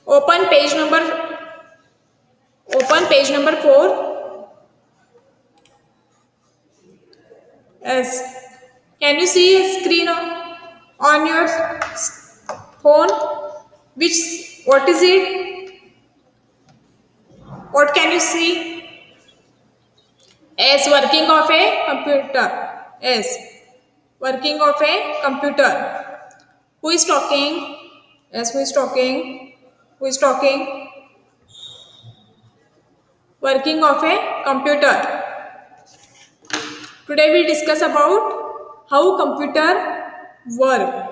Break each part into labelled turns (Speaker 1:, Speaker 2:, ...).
Speaker 1: Open page number. Open page number 4. Yes. Can you see a screen on your phone? Which what is it? What can you see? Yes, working of a computer. Yes, working of a computer. Who is talking? Yes, who is talking? Who is talking? Working of a computer. Today we discuss about how computer work.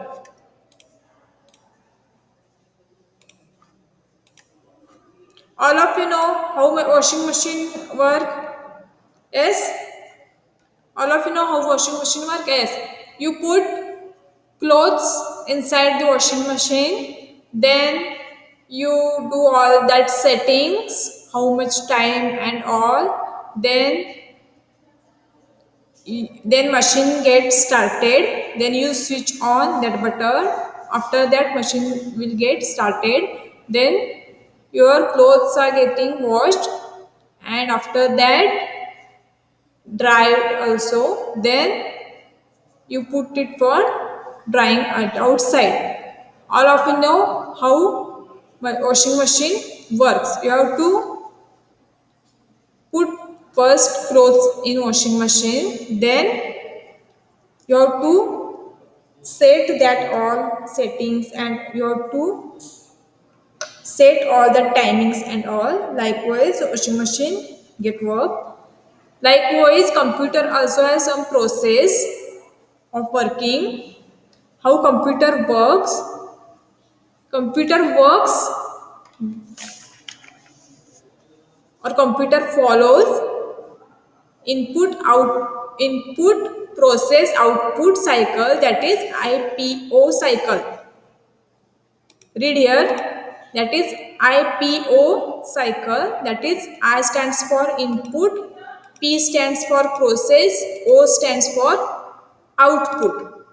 Speaker 1: All of you know how my washing machine work. Yes, all of you know how washing machine work. Yes, you put clothes inside the washing machine, then you do all that settings, how much time and all, then machine gets started, then you switch on that button. After that machine will get started, then your clothes are getting washed, and after that dried also, then you put it for drying outside. All of you know how my washing machine works. You have to put first clothes in washing machine, then you have to set that all settings, and you have to set all the timings and all. Likewise washing machine get work. Likewise computer also has some process of working. How computer works or computer follows input process output cycle, that is IPO cycle. Read here, that is IPO cycle, that is I stands for input, P stands for process, O stands for output.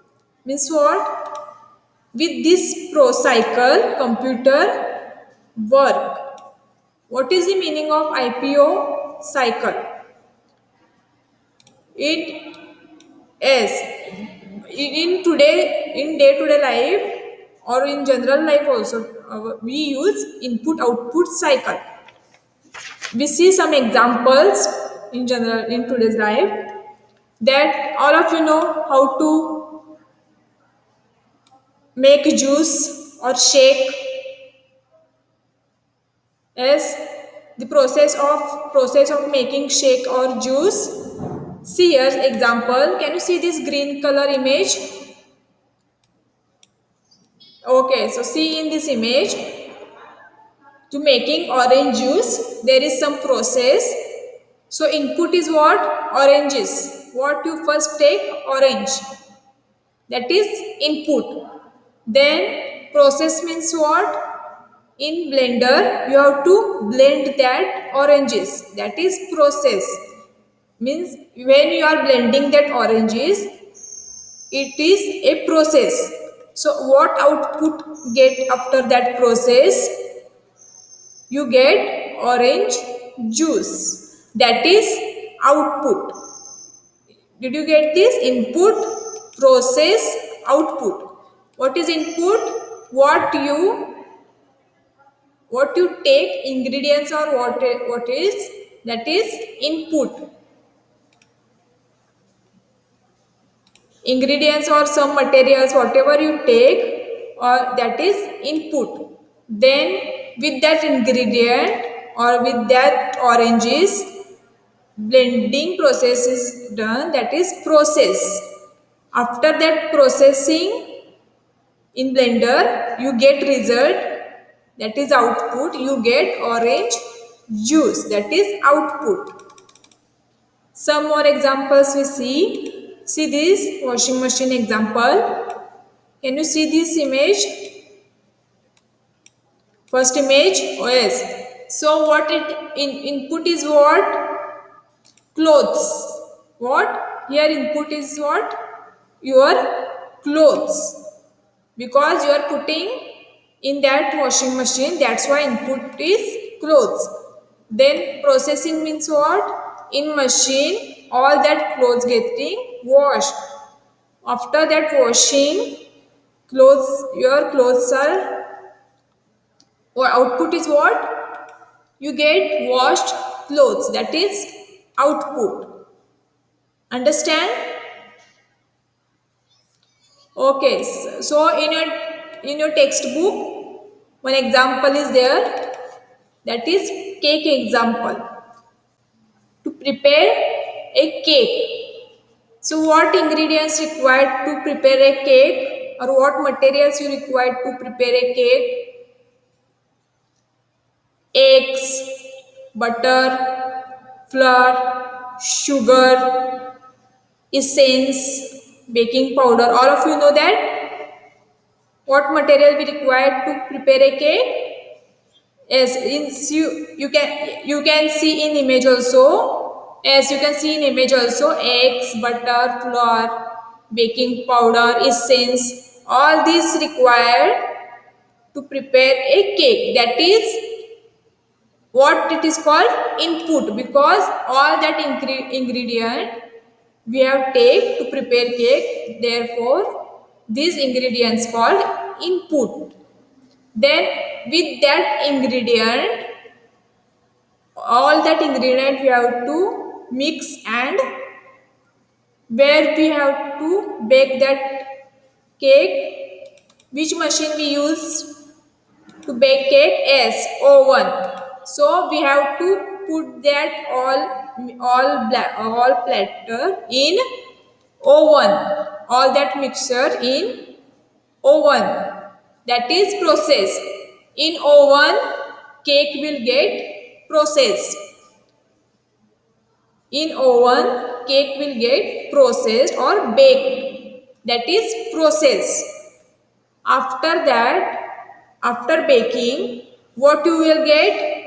Speaker 1: Means what? With this pro cycle computer work. What is the meaning of IPO cycle? It is in day to day life or in general life also, we use input output cycle. We see some examples in general in today's life, that all of you know how to make juice or shake. Yes, the process of making shake or juice. See here example. Can you see this green color image? Okay, so see in this image, to making orange juice there is some process. So input is what? Oranges. What you first take? Orange. That is input. Then process means what? In blender you have to blend that oranges. That is process. Means when you are blending that oranges, it is a process. So what output get after that process? You get orange juice. That is output. Did you get this? Input, process, output. What is input? What you take ingredients, or what is, that is input. Ingredients or some materials, whatever you take, or that is input. Then with that ingredient or with that oranges, blending process is done, that is process. After that processing in blender you get result, that is output. You get orange juice, that is output. Some more examples we see. See this washing machine example. Can you see this image? First image, oh yes. So what input is what? Clothes. What? Here input is what? Your clothes. Because you are putting in that washing machine. That's why input is clothes. Then processing means what? In machine all that clothes getting washed. After that washing, clothes, your clothes are, or output is what? You get washed clothes, that is output. Understand? Okay, so in your textbook one example is there, that is cake example. To prepare a cake, so what ingredients required to prepare a cake, or what materials you required to prepare a cake? Eggs, butter, flour, sugar, essence, baking powder. All of you know that. What material we required to prepare a cake? Yes, you can see in image also. Yes, you can see in image also. Eggs, butter, flour, baking powder, essence. All these required to prepare a cake. That is what it is called input, because all that ingredient we have take to prepare cake. Therefore, these ingredients called input. Then with that ingredient, all that ingredient we have to mix, and where we have to bake that cake, which machine we use to bake cake? Yes, oven. So we have to put that all platter in oven, all that mixture in oven, that is process. In oven cake will get processed. In oven cake will get processed or baked, that is process. After that, after baking, what you will get?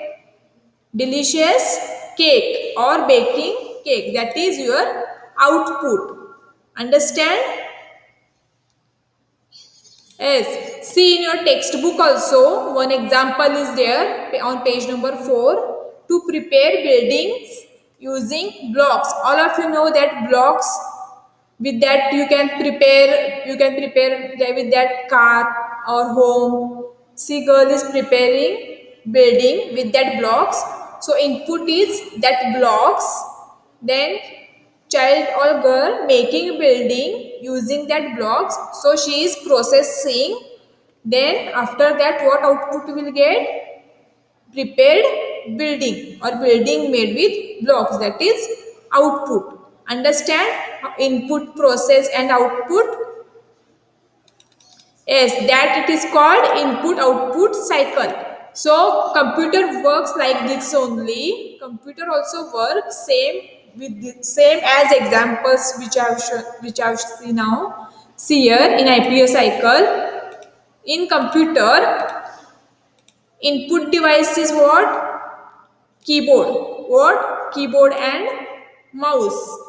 Speaker 1: Delicious cake or baking cake, that is your output. Understand? Yes. See in your textbook also one example is there on page number 4. To prepare buildings using blocks. All of you know that blocks, with that you can prepare with that car or home. See, girl is preparing building with that blocks. So input is that blocks. Then child or girl making building using that blocks, so she is processing. Then after that, what output will get? Prepared building or building made with blocks, that is output. Understand? Input, process and output. Yes, that it is called input output cycle. So computer works like this only. Computer also works same with the same as examples which I have seen now. See here in IPO cycle. In computer, input device is what? Keyboard. What? Keyboard and mouse.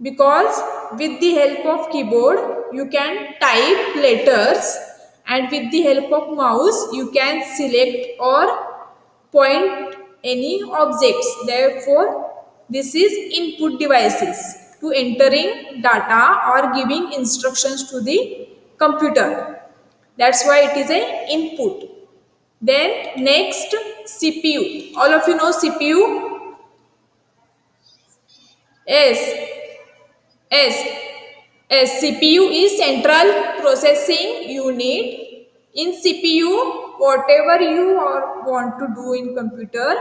Speaker 1: Because with the help of keyboard you can type letters, and with the help of mouse you can select or point any objects. Therefore this is input devices to entering data or giving instructions to the computer. That's why it is a input. Then next, CPU. All of you know CPU. Yes. Yes. Yes, CPU is central processing unit. In CPU, whatever you want to do in computer,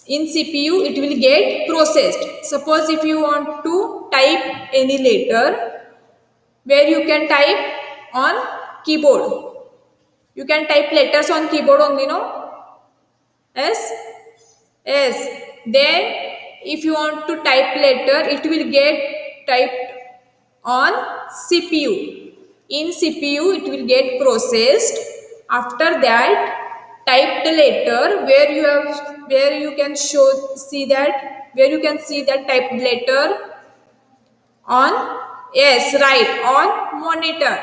Speaker 1: in CPU it will get processed. Suppose if you want to type any letter, where you can type on keyboard. You can type letters on keyboard only, no? Yes? Yes. Then if you want to type letter, it will get typed on CPU. In CPU it will get processed. After that, type the letter where you can see that, where you can see that typed letter on, yes, right, on monitor.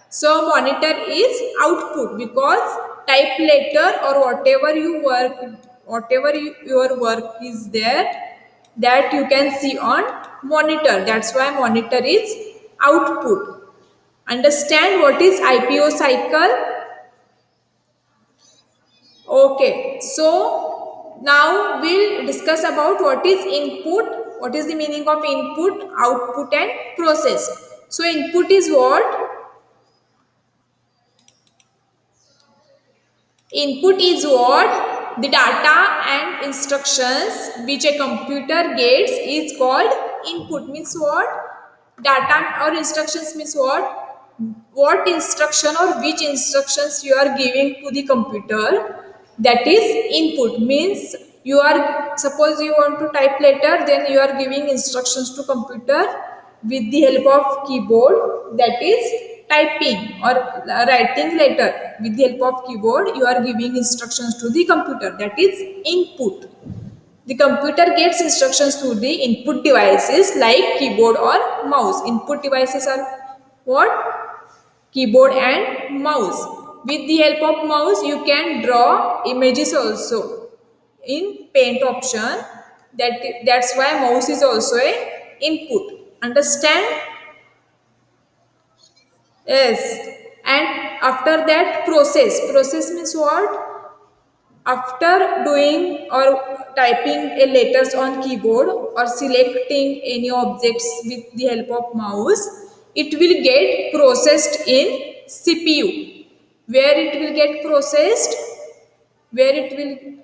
Speaker 1: So monitor is output because type letter or whatever you work, your work is there, that you can see on monitor. That's why monitor is output. Understand what is IPO cycle? Okay, so now we'll discuss about what is input, what is the meaning of input, output and process. So input is what? Input is what? The data and instructions which a computer gets is called input. Means what? Data or instructions means what? What instruction or which instructions you are giving to the computer, that is input. Means you are, suppose you want to type letter, then you are giving instructions to computer with the help of keyboard, that is typing, or writing letter with the help of keyboard you are giving instructions to the computer, that is input. The computer gets instructions to the input devices like keyboard or mouse. Input devices are what? Keyboard and mouse. With the help of mouse you can draw images also in paint option. That's why mouse is also a input. Understand? Yes. And after that, process means what? After doing or typing a letters on keyboard or selecting any objects with the help of mouse, it will get processed in CPU. Where it will get processed? Where it will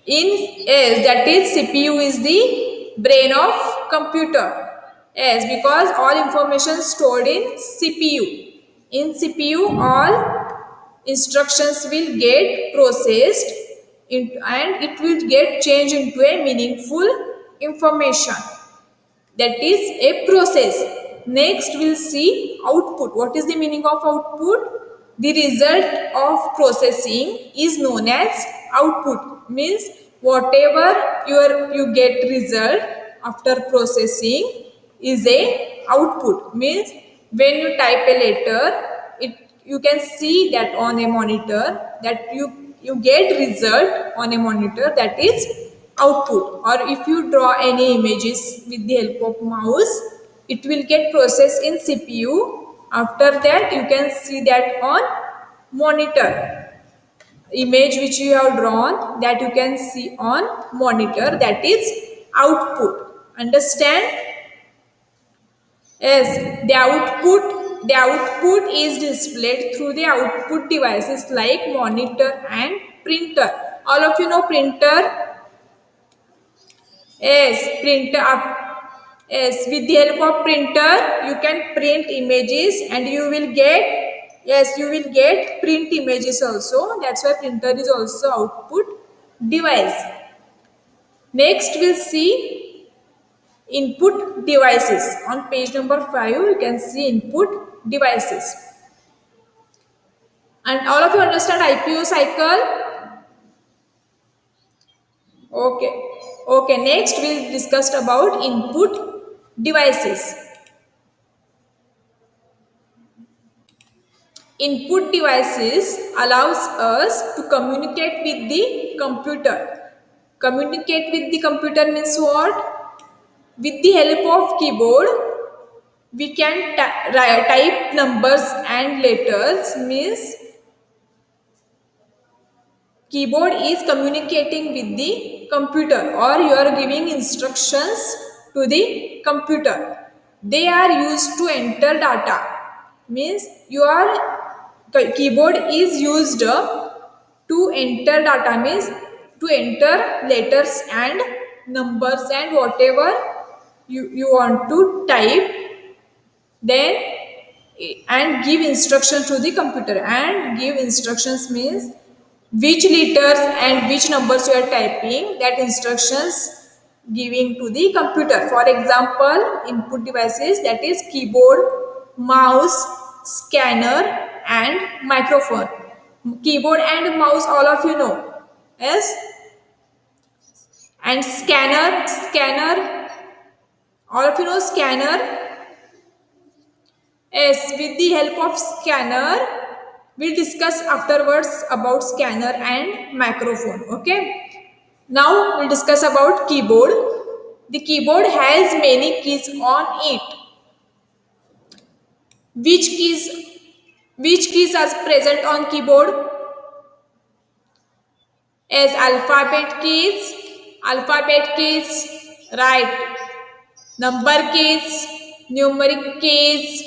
Speaker 1: in yes, that is CPU is the brain of computer. Yes, because all information stored in CPU. In CPU all instructions will get processed and it will get changed into a meaningful information, that is a process. Next we'll see output. What is the meaning of output? The result of processing is known as output. Means whatever you get result after processing is a output. Means when you type a letter, it you can see that on a monitor, that you get result on a monitor, that is output. Or if you draw any images with the help of mouse, it will get processed in CPU. After that you can see that on monitor. Image which you have drawn, that you can see on monitor, that is output. Understand? Yes, the output is displayed through the output devices like monitor and printer. All of you know printer. Yes, printer. Yes, with the help of printer, you can print images and you will get, yes, you will get print images also. That's why printer is also output device. Next, we'll see input devices. On page number 5, you can see input devices. And all of you understand IPO cycle? Okay. Okay, next we'll discuss about input devices. Input devices allows us to communicate with the computer. Communicate with the computer means what? With the help of keyboard, we can type numbers and letters. Means keyboard is communicating with the computer, or you are giving instructions to the computer. They are used to enter data. Means your keyboard is used to enter data. Means to enter letters and numbers and whatever you want to type, then and give instruction to the computer. And give instructions means which letters and which numbers you are typing, that instructions giving to the computer. For example, input devices, that is keyboard, mouse, scanner and microphone. Keyboard and mouse all of you know. Yes. And scanner, all of you know scanner. Yes, with the help of scanner, we'll discuss afterwards about scanner and microphone. Okay. Now we'll discuss about keyboard. The keyboard has many keys on it. Which keys which keys are present on keyboard? As alphabet keys, right. Number keys, numeric keys,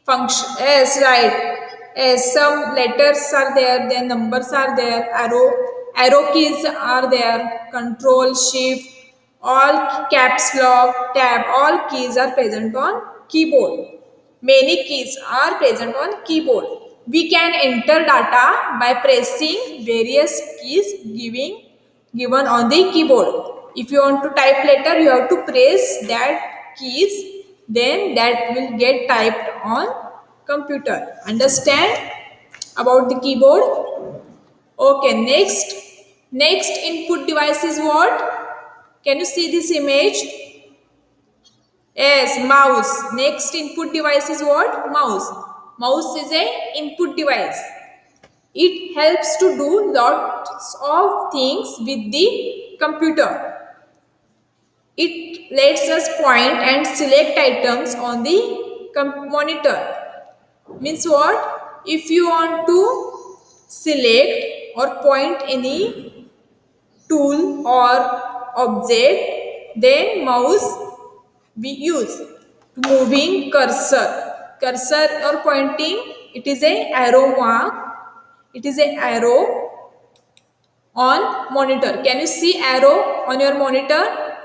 Speaker 1: function. Yes, right. Yes, some letters are there, then numbers are there, arrow keys are there, control, shift, all caps lock, tab, all keys are present on keyboard. Many keys are present on keyboard. We can enter data by pressing various keys given on the keyboard. If you want to type letter, you have to press that keys, then that will get typed on computer. Understand about the keyboard? Okay, next input device is what? Can you see this image? Yes, mouse. Next input device is what? Mouse. Mouse is a input device. It helps to do lots of things with the computer. It lets us point and select items on the monitor. Means what? If you want to select or point any tool or object, then mouse we use. Moving cursor or pointing, it is a arrow mark, it is a arrow on monitor. Can you see arrow on your monitor?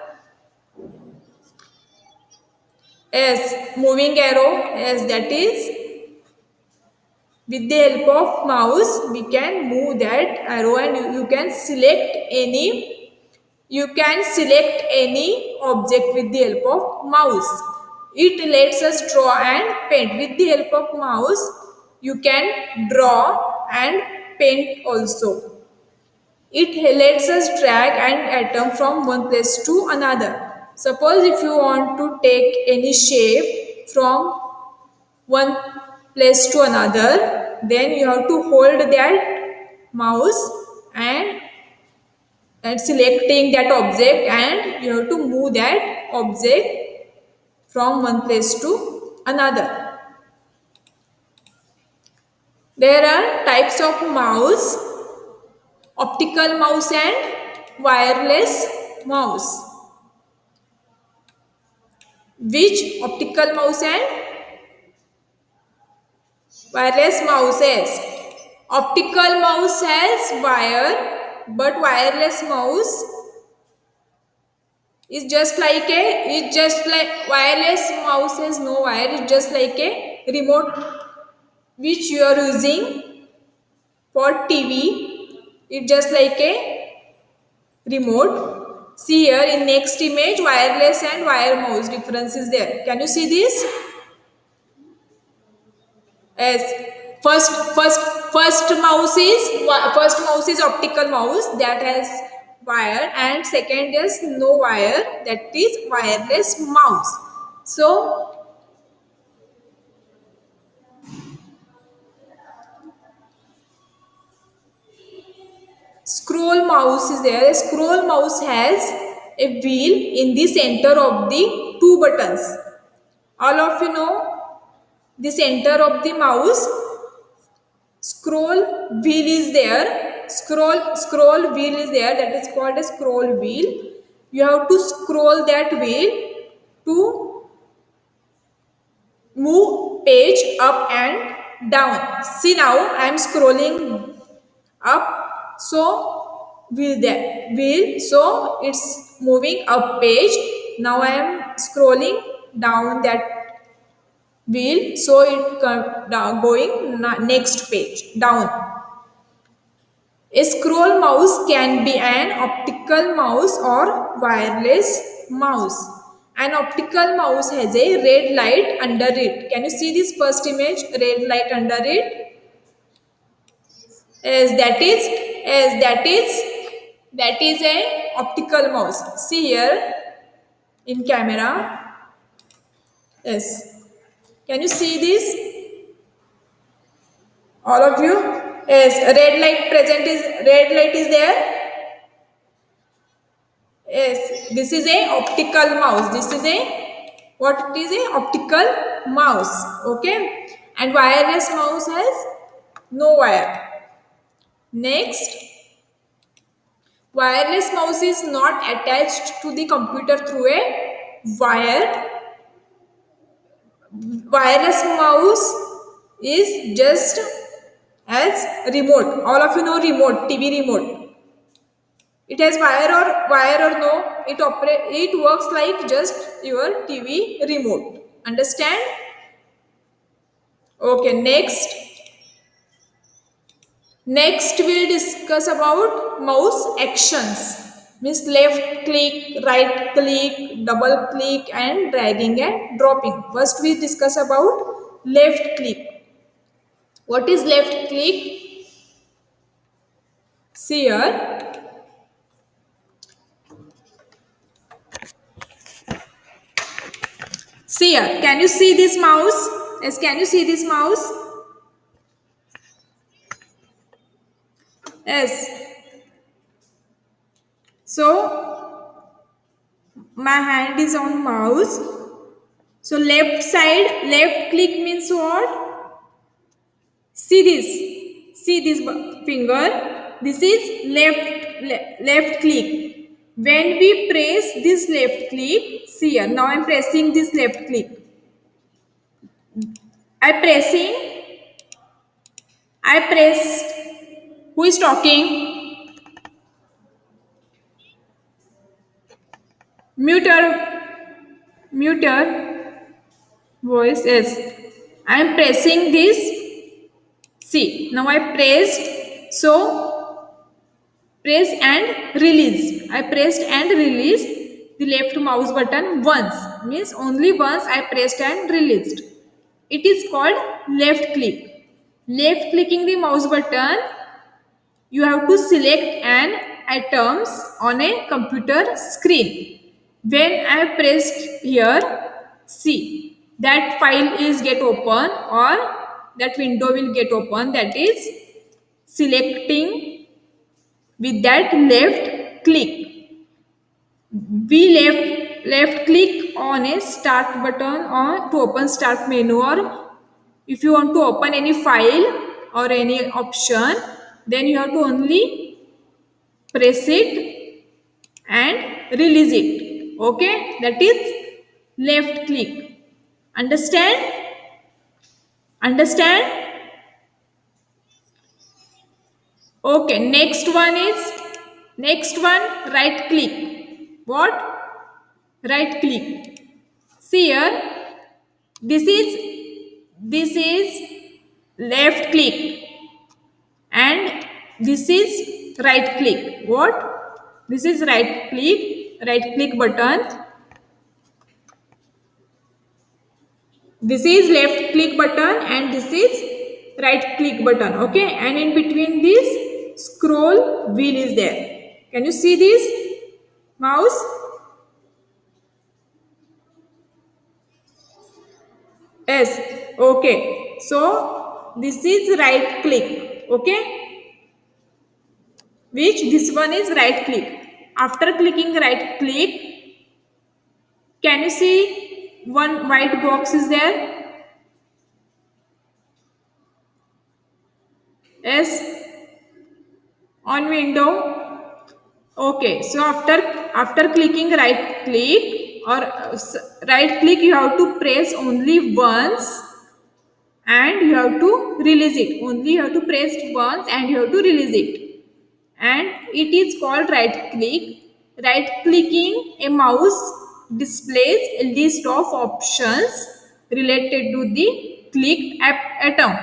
Speaker 1: Yes, moving arrow. Yes, that is with the help of mouse we can move that arrow, and you can select any object with the help of mouse. It lets us draw and paint. With the help of mouse, you can draw and paint also. It lets us drag an atom from one place to another. Suppose if you want to take any shape from one place to another, then you have to hold that mouse and selecting that object, and you have to move that object from one place to another. There are types of mouse: optical mouse and wireless mouse. Which optical mouse and wireless mouses? Optical mouse has wire, but wireless mouse it's just like wireless mouse has no wire. It's just like a remote which you are using for TV. It's just like a remote. See here in next image, wireless and wire mouse difference is there. Can you see this? Yes. First mouse is optical mouse that has wire, and second is no wire, that is wireless mouse. So scroll mouse is there. A scroll mouse has a wheel in the center of the two buttons. All of you know the center of the mouse. Scroll wheel is there. Scroll wheel is there. That is called a scroll wheel. You have to scroll that wheel to move page up and down. See now I am scrolling up, so wheel so it's moving up page. Now I am scrolling down that wheel, so it down, going next page down. A scroll mouse can be an optical mouse or wireless mouse. An optical mouse has a red light under it. Can you see this first image? Red light under it. As that is a optical mouse. See here in camera. Yes. Can you see this? All of you? Yes, red light is there. Yes, this is a optical mouse. This is a what it is a optical mouse. Okay, and wireless mouse has no wire. Next, wireless mouse is not attached to the computer through a wire. Wireless mouse is just as remote. All of you know remote, TV remote. It has wire or no. It works like just your TV remote. Understand? Okay, next we'll discuss about mouse actions. Means left click, right click, double click and dragging and dropping. First we discuss about left click. What is left click? See here. See here. Can you see this mouse? Yes, can you see this mouse? Yes. So my hand is on mouse. So left side, left click means what? See this. See this finger. This is left click. When we press this left click, see here. Now I am pressing this left click. I pressing. I pressed. Who is talking? Muter. Muter. Voice. Yes. I am pressing this. See. Now I pressed. So press and release. I pressed and released the left mouse button once. Means only once I pressed and released. It is called left click. Left clicking the mouse button, you have to select an items on a computer screen. When I pressed here, see that file is get open or that window will get open. That is selecting with that left click. We left click on a start button or to open start menu, or if you want to open any file or any option, then you have to only press it and release it. Okay, that is left click. Understand? Okay, next one right click. What? Right click. See here, this is left click and this is right click. What? This is right click button. This is left click button and this is right click button. Okay, and in between this scroll wheel is there. Can you see this mouse? Yes. Okay, so this is right click. Okay, which this one is right click. After clicking right click, can you see one white box is there? Yes, on window. Okay, so after clicking right click or right click, you have to press only once and you have to release it. Only you have to press once and you have to release it. And it is called right click. Right clicking a mouse displays a list of options related to the clicked atom.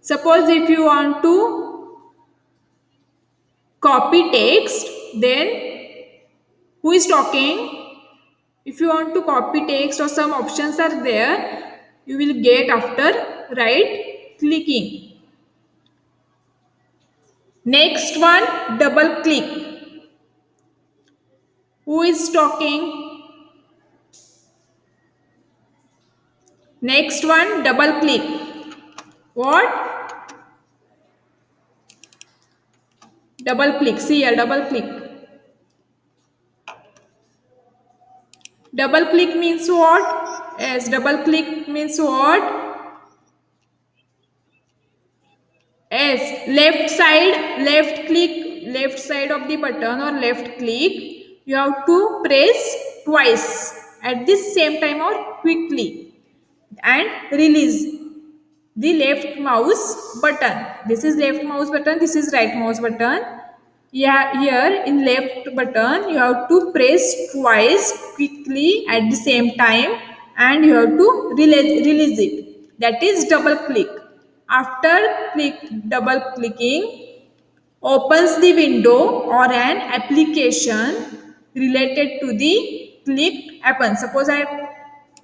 Speaker 1: Suppose if you want to copy text, then who is talking? If you want to copy text or some options are there, you will get after right clicking. Next one, double click. Who is talking? Next one, double click. What? Double click. See here, double click. Double click means what? Yes, double click means what? Yes, left side of the button or left click. You have to press twice at the same time or quickly and release the left mouse button. This is left mouse button, this is right mouse button. Yeah, here in left button you have to press twice quickly at the same time and you have to release it. That is double click. After double clicking opens the window or an application related to the clicked happen. Suppose I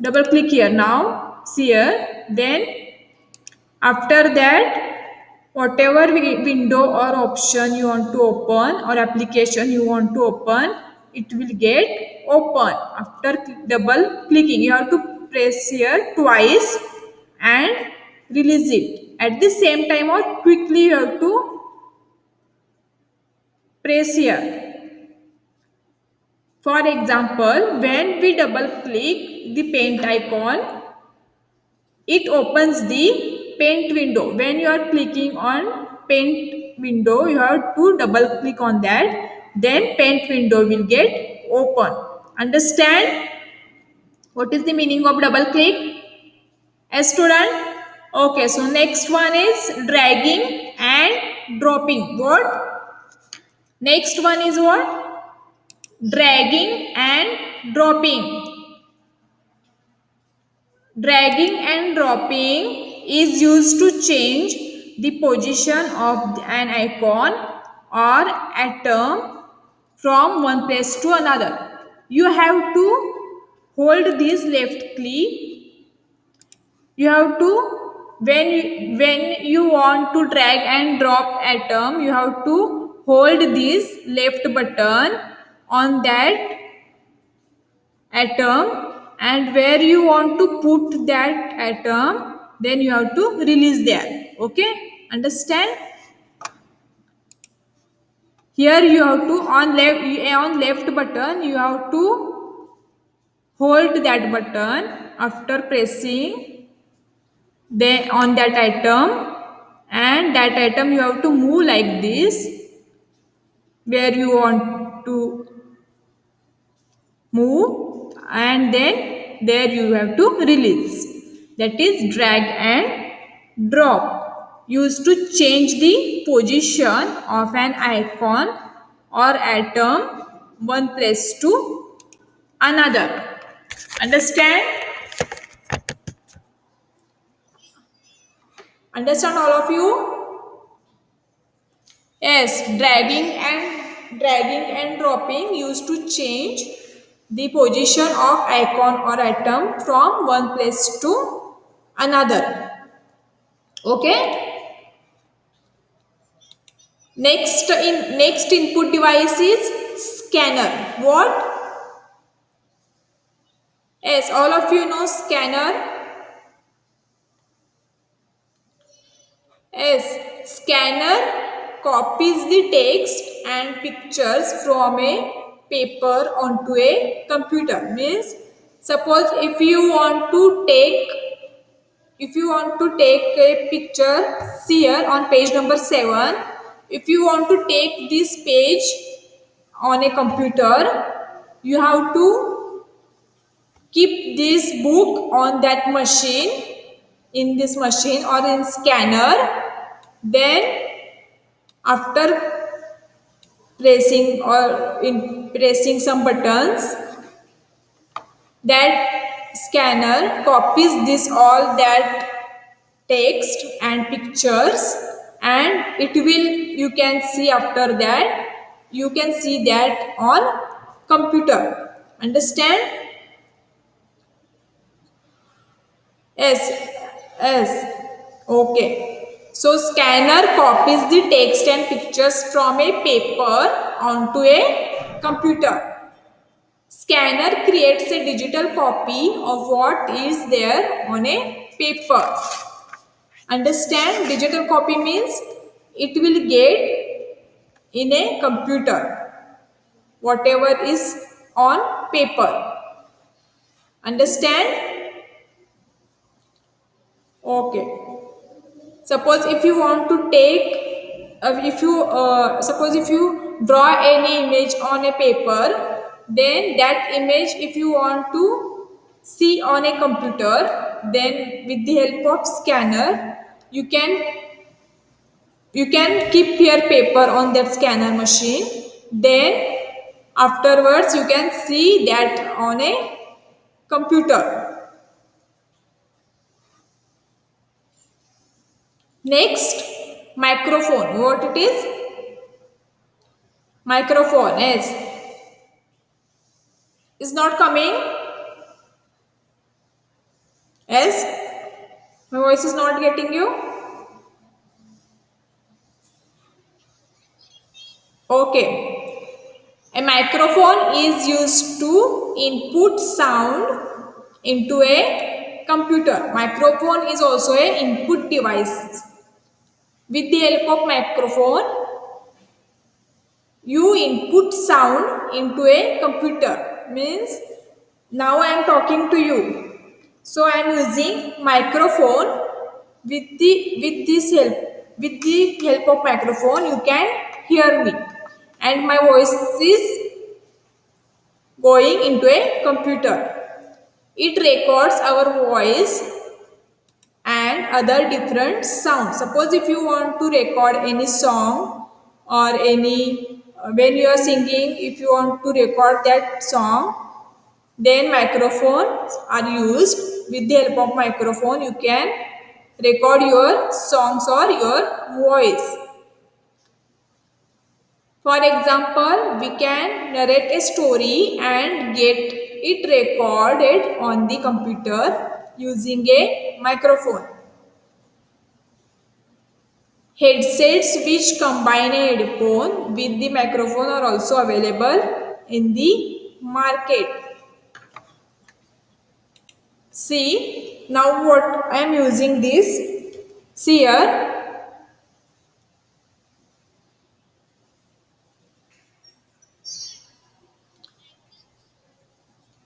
Speaker 1: double click here now, see here, then after that, whatever window or option you want to open or application you want to open, it will get open. After double clicking, you have to press here twice and release it. At the same time or quickly you have to press here. For example, when we double click the paint icon, it opens the paint window. When you are clicking on paint window, you have to double click on that. Then paint window will get open. Understand what is the meaning of double click? A student? Okay, so next one is dragging and dropping. What? Next one is what? Dragging and dropping. Dragging and dropping is used to change the position of an icon or atom from one place to another. You have to hold this left click. You have to when you want to drag and drop atom, you have to hold this left button on that atom and where you want to put that atom then you have to release there. Okay, understand? Here you have to on left button you have to hold that button. After pressing on that item and that item you have to move like this where you want to move and then there you have to release. That is drag and drop, used to change the position of an icon or atom one place to another. Understand? Understand all of you? Yes, dragging and dropping used to change the position of icon or atom from one place to another. Okay. Next input device is scanner. What? Yes, all of you know scanner. Yes, scanner copies the text and pictures from a paper onto a computer. Means suppose if you want to take a picture, see here on page number 7. If you want to take this page on a computer, you have to keep this book on that machine, in this machine or in scanner. Then after pressing some buttons, that scanner copies this all that text and pictures and it will, you can see after that, you can see that on computer. Understand? Yes, yes. Okay. So scanner copies the text and pictures from a paper onto a computer. Scanner creates a digital copy of what is there on a paper. Understand? Digital copy means it will get in a computer whatever is on paper. Understand? Okay. Suppose if you want to take, if you suppose if you draw any image on a paper, then that image if you want to see on a computer, then with the help of scanner, you can keep your paper on that scanner machine. Then afterwards you can see that on a computer. Next, microphone. What it is? Microphone is not coming. Yes, my voice is not getting you. Okay, a microphone is used to input sound into a computer. Microphone is also a input device. With the help of microphone, you input sound into a computer. Means now I am talking to you. So I am using microphone. With the help of microphone you can hear me, and my voice is going into a computer. It records our voice and other different sounds. Suppose if you want to record any song or any when you are singing, if you want to record that song, then microphones are used. With the help of microphone you can record your songs or your voice. For example, we can narrate a story and get it recorded on the computer using a microphone. Headsets which combine a headphone with the microphone are also available in the market. See, now what I am using this. See here.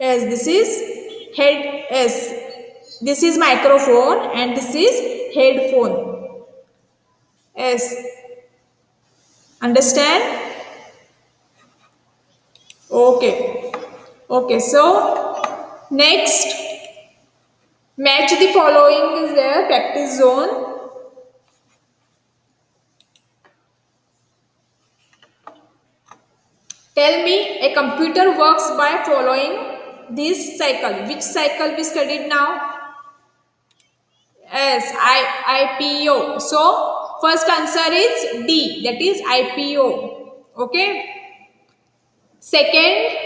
Speaker 1: Yes, this is head. Yes, this is microphone and this is headphone. Yes, understand? Okay. Okay, so next, match the following is there, practice zone. Tell me a computer works by following this cycle. Which cycle we studied now? Yes, IPO. So first answer is D, that is IPO. Okay. Second,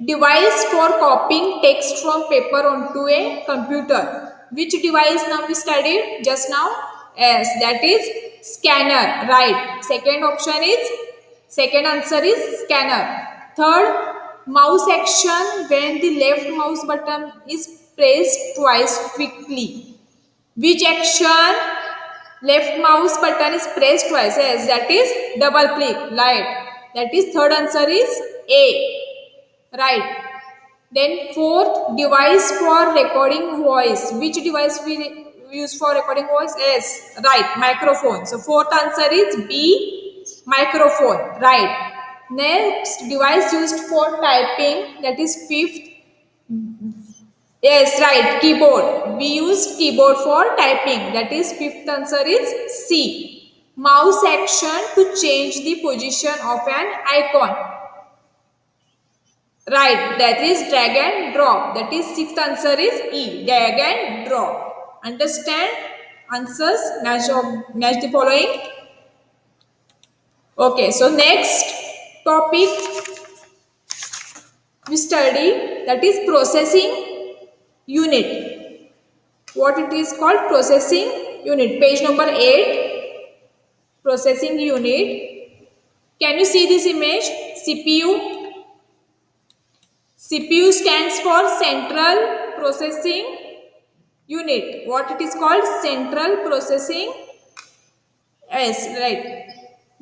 Speaker 1: device for copying text from paper onto a computer. Which device now we studied just now? Yes, that is scanner. Right. Second answer is scanner. Third, mouse action when the left mouse button is pressed twice quickly. Which action? Left mouse button is pressed twice. Yes, that is double click. Right. That is third answer is A. Right. Then fourth, device for recording voice. Which device we use for recording voice? Yes, right, microphone. So fourth answer is B, microphone. Right. Next, device used for typing. That is fifth. Yes, right, keyboard. We use keyboard for typing. That is fifth answer is C. Mouse action to change the position of an icon. Right, that is drag and drop. That is sixth answer is E, drag and drop. Understand? Answers match the following. Okay, so next topic we study, that is processing unit. What it is called? Processing unit. Page number 8. Processing unit. Can you see this image? CPU. CPU stands for Central Processing Unit. What it is called? Central Processing. Yes, right.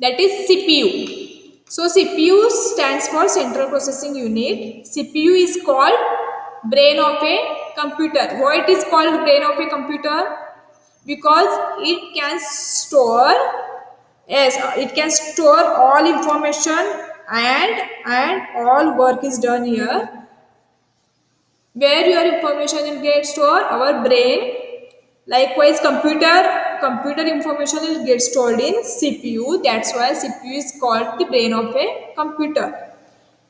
Speaker 1: That is CPU. So CPU stands for Central Processing Unit. CPU is called brain of a computer. Why it is called brain of a computer? Because it can store, yes, it can store all information, and all work is done here. Where your information will get stored? Our brain. Likewise, computer information will get stored in CPU. That's why CPU is called the brain of a computer.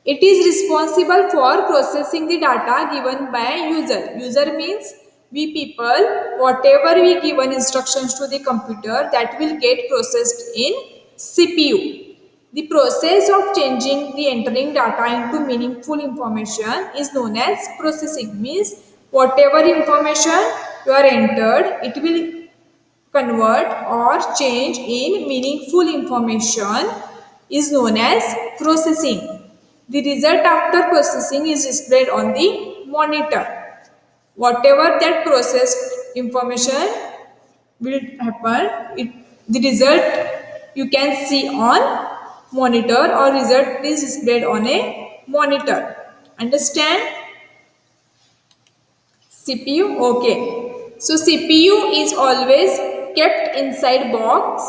Speaker 1: It is responsible for processing the data given by user. User means we people. Whatever we given instructions to the computer, that will get processed in CPU. The process of changing the entering data into meaningful information is known as processing. Means whatever information you are entered, it will convert or change in meaningful information is known as processing. The result after processing is displayed on the monitor. Whatever that processed information will happen, the result you can see on monitor, or result is displayed on a monitor. Understand? CPU. Okay. So CPU is always kept inside box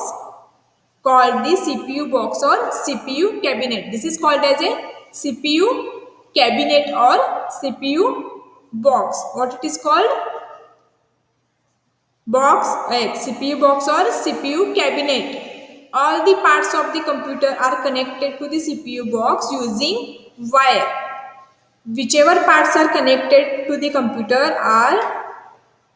Speaker 1: called the CPU box or CPU cabinet. This is called as a CPU cabinet or CPU box. What it is called? Box, CPU box or CPU cabinet. All the parts of the computer are connected to the CPU box using wire. Whichever parts are connected to the computer are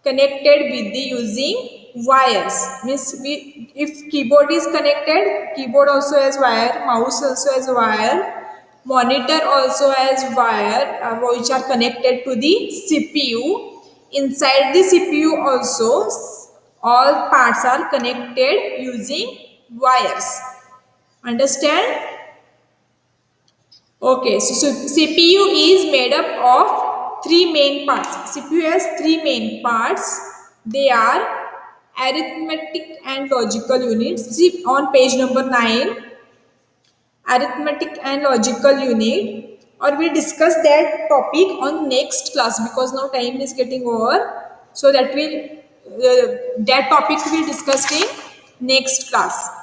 Speaker 1: connected with the using wires. Means if keyboard is connected, keyboard also has wire, mouse also has wire, monitor also has wire, which are connected to the CPU. Inside the CPU also all parts are connected using wires. Understand? Okay, so CPU is made up of three main parts. CPU has three main parts. They are arithmetic and logical units. See on page number 9, arithmetic and logical unit. Or we discuss that topic on next class because now time is getting over. So that topic we will discuss in next class.